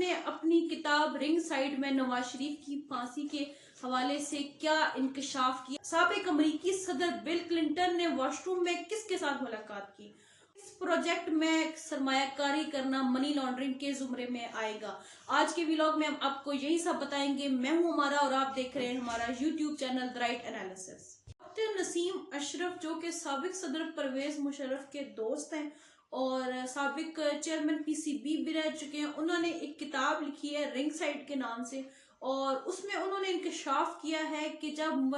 نے اپنی کتاب رنگ سائڈ میں نواز شریف کی پھانسی کے حوالے سے کیا انکشاف کیا؟ سابق امریکی صدر بل کلنٹن نے واش روم میں کس کے ساتھ ملاقات کی؟ اس پروجیکٹ میں سرمایہ کاری کرنا منی لانڈرنگ کے زمرے میں آئے گا؟ آج کے ویلاگ میں ہم آپ کو یہی سب بتائیں گے۔ میں ہوں ہمارا اور آپ دیکھ رہے ہیں ہمارا YouTube channel the right analysis. Doctor Naseem Ashraf جو کہ سابق صدر پرویز مشرف کے دوست ہیں اور سابق چیئرمین پی سی بی بھی رہ چکے ہیں، انہوں نے ایک کتاب لکھی ہے رنگ سائڈ کے نام سے، اور اس میں انہوں نے انکشاف کیا ہے کہ جب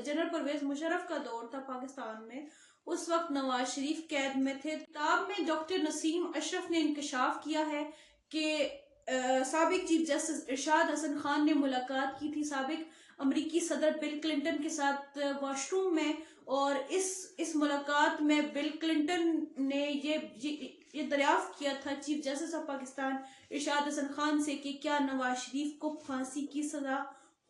جنرل پرویز مشرف کا دور تھا پاکستان میں، اس وقت نواز شریف قید میں تھے۔ کتاب میں ڈاکٹر نسیم اشرف نے انکشاف کیا ہے کہ سابق چیف جسٹس ارشاد حسن خان نے ملاقات کی تھی سابق امریکی صدر بل کلنٹن کے ساتھ واش روم میں، اور اس ملاقات میں بل کلنٹن نے یہ دریافت کیا تھا چیف جسٹس آف پاکستان ارشاد حسن خان سے کہ کیا نواز شریف کو پھانسی کی سزا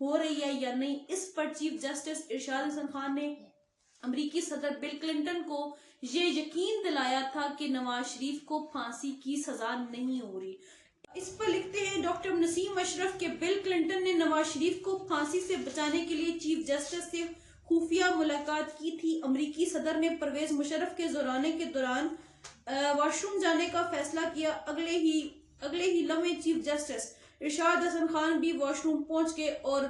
ہو رہی ہے یا نہیں۔ اس پر چیف جسٹس ارشاد حسن خان نے امریکی صدر بل کلنٹن کو یہ یقین دلایا تھا کہ نواز شریف کو پھانسی کی سزا نہیں ہو رہی۔ اس پر لکھتے ہیں ڈاکٹر نسیم اشرف کے بل کلنٹن نے نواز شریف کو پھانسی سے بچانے کے لیے چیف جسٹس سے خفیہ ملاقات کی تھی۔ امریکی صدر نے پرویز مشرف کے زورانے کے دوران واش روم جانے کا فیصلہ کیا۔ اگلے ہی لمحے چیف جسٹس ارشاد حسن خان بھی واش روم پہنچ گئے اور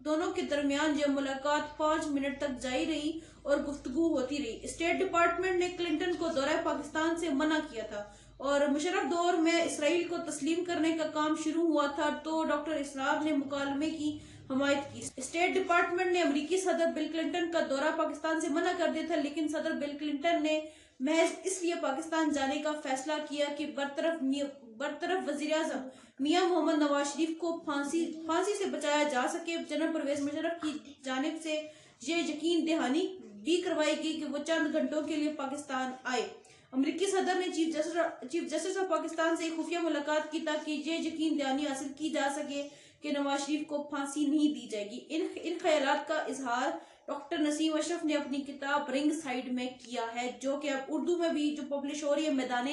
دونوں کے درمیان یہ ملاقات 5 منٹ تک جاری رہی اور گفتگو ہوتی رہی۔ اسٹیٹ ڈپارٹمنٹ نے کلنٹن کو دورہ پاکستان سے منع کیا تھا اور مشرف دور میں اسرائیل کو تسلیم کرنے کا کام شروع ہوا تھا تو ڈاکٹر اسرار نے مکالمے کی حمایت کی۔ اسٹیٹ ڈپارٹمنٹ نے امریکی صدر بل کلنٹن کا دورہ پاکستان سے منع کر دیا تھا، لیکن صدر بل کلنٹن نے محض اس لیے پاکستان جانے کا فیصلہ کیا کہ برطرف وزیر اعظم میاں محمد نواز شریف کو پھانسی سے بچایا جا سکے۔ جنرل پرویز مشرف کی جانب سے یہ یقین دہانی بھی کروائی گئی کہ وہ چند گھنٹوں کے لیے پاکستان آئے۔ امریکی صدر نے چیف جسٹس آف پاکستان سے خفیہ ملاقات کی تاکہ یہ یقین دہانی حاصل کی جا سکے کہ نواز شریف کو پھانسی نہیں دی جائے گی۔ ان خیالات کا اظہار ڈاکٹر نسیم اشرف نے اپنی کتاب رنگ سائڈ میں کیا ہے، جو کہ اب اردو میں بھی جو پبلش ہو رہی ہے میدان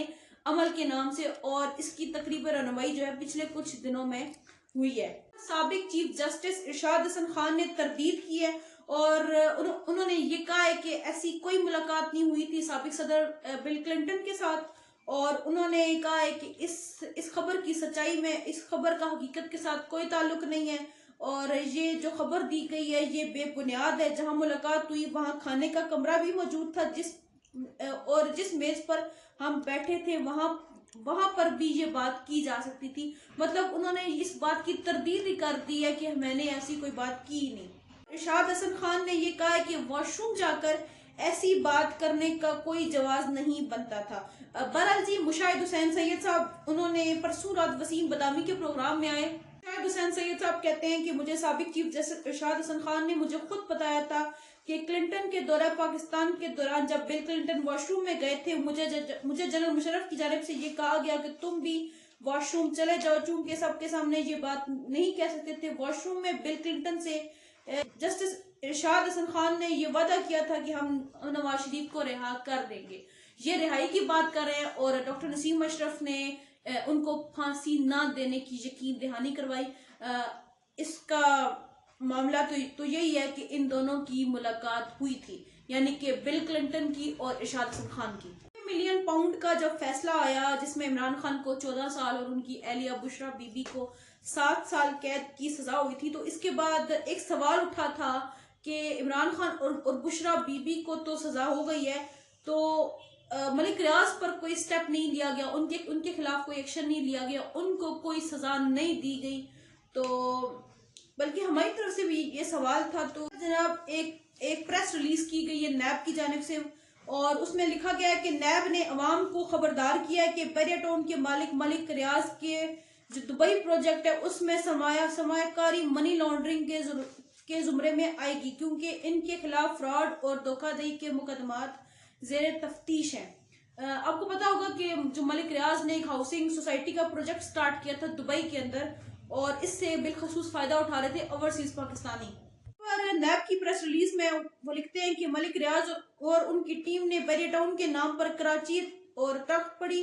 عمل کے نام سے، اور اس کی تقریباً رونمائی جو ہے پچھلے کچھ دنوں میں ہوئی ہے۔ سابق چیف جسٹس ارشاد حسن خان نے تردید کی ہے اور انہوں نے یہ کہا ہے کہ ایسی کوئی ملاقات نہیں ہوئی تھی سابق صدر بل کلنٹن کے ساتھ، اور انہوں نے کہا ہے کہ اس خبر کی سچائی میں اس خبر کا حقیقت کے ساتھ کوئی تعلق نہیں ہے، اور یہ جو خبر دی گئی ہے یہ بے بنیاد ہے۔ جہاں ملاقات ہوئی وہاں کھانے کا کمرہ بھی موجود تھا، جس میز پر ہم بیٹھے تھے وہاں پر بھی یہ بات کی جا سکتی تھی۔ مطلب انہوں نے اس بات کی تردید ہی کر دی ہے کہ میں نے ایسی کوئی بات کی نہیں۔ ارشاد حسن خان نے یہ کہا ہے کہ واش روم جا کر ایسی بات کرنے کا کوئی جواز نہیں بنتا تھا۔ بہرحال جی، مشاہد حسین سید صاحب انہوں نے پرسوں رات وسیم بادامی کے پروگرام میں آئے۔ مشاہد حسین سید صاحب کہتے ہیں کہ مجھے سابق چیف جسٹس ارشاد حسن خان نے مجھے خود بتایا تھا کہ کلنٹن کے دورہ پاکستان کے دوران جب بل کلنٹن واش روم میں گئے تھے، مجھے جنرل مشرف کی جانب سے یہ کہا گیا کہ تم بھی واش روم چلے جاؤ۔ چونکہ سب کے سامنے یہ بات نہیں کہہ سکتے تھے، واش روم میں بل کلنٹن سے جسٹس ارشاد حسن خان نے یہ وعدہ کیا تھا کہ ہم نواز شریف کو رہا کر دیں گے۔ یہ رہائی کی بات کر رہے ہیں، اور ڈاکٹر نسیم اشرف نے ان کو پھانسی نہ دینے کی یقین دہانی کروائی۔ اس کا معاملہ تو یہی ہے کہ ان دونوں کی ملاقات ہوئی تھی، یعنی کہ بل کلنٹن کی اور ارشاد حسن خان کی۔ ملین پاؤنڈ کا جب فیصلہ آیا جس میں عمران خان کو 14 سال اور ان کی اہلیہ بشرا بی بی کو 7 سال قید کی سزا ہوئی تھی، تو اس کے بعد ایک سوال اٹھا تھا کہ عمران خان اور بشرا بی بی کو تو سزا ہو گئی ہے، تو ملک ریاض پر کوئی سٹیپ نہیں لیا گیا، ان کے خلاف کوئی ایکشن نہیں لیا گیا، ان کو کوئی سزا نہیں دی گئی، تو بلکہ ہماری طرف سے بھی یہ سوال تھا۔ تو جناب ایک پریس ریلیز کی گئی ہے نیب کی جانب سے، اور اس میں لکھا گیا ہے کہ نیب نے عوام کو خبردار کیا ہے کہ بیریا ٹاؤن کے مالک ملک ریاض کے جو دبئی پروجیکٹ ہے اس میں سرمایہ کاری منی لانڈرنگ کے زمرے میں آئے گی، کیونکہ ان کے خلاف فراڈ اور دھوکہ دہی کے مقدمات زیر تفتیش ہیں۔ آپ کو پتا ہوگا کہ جو ملک ریاض نے ایک ہاؤسنگ سوسائٹی کا پروجیکٹ سٹارٹ کیا تھا دبئی کے اندر، اور اس سے بالخصوص فائدہ اٹھا رہے تھے اوورسیز پاکستانی۔ نیب کی پریس ریلیز میں وہ لکھتے ہیں کہ ملک ریاض اور ان کی ٹیم نے بیریا ٹاؤن کے نام پر کراچی اور تخت پڑی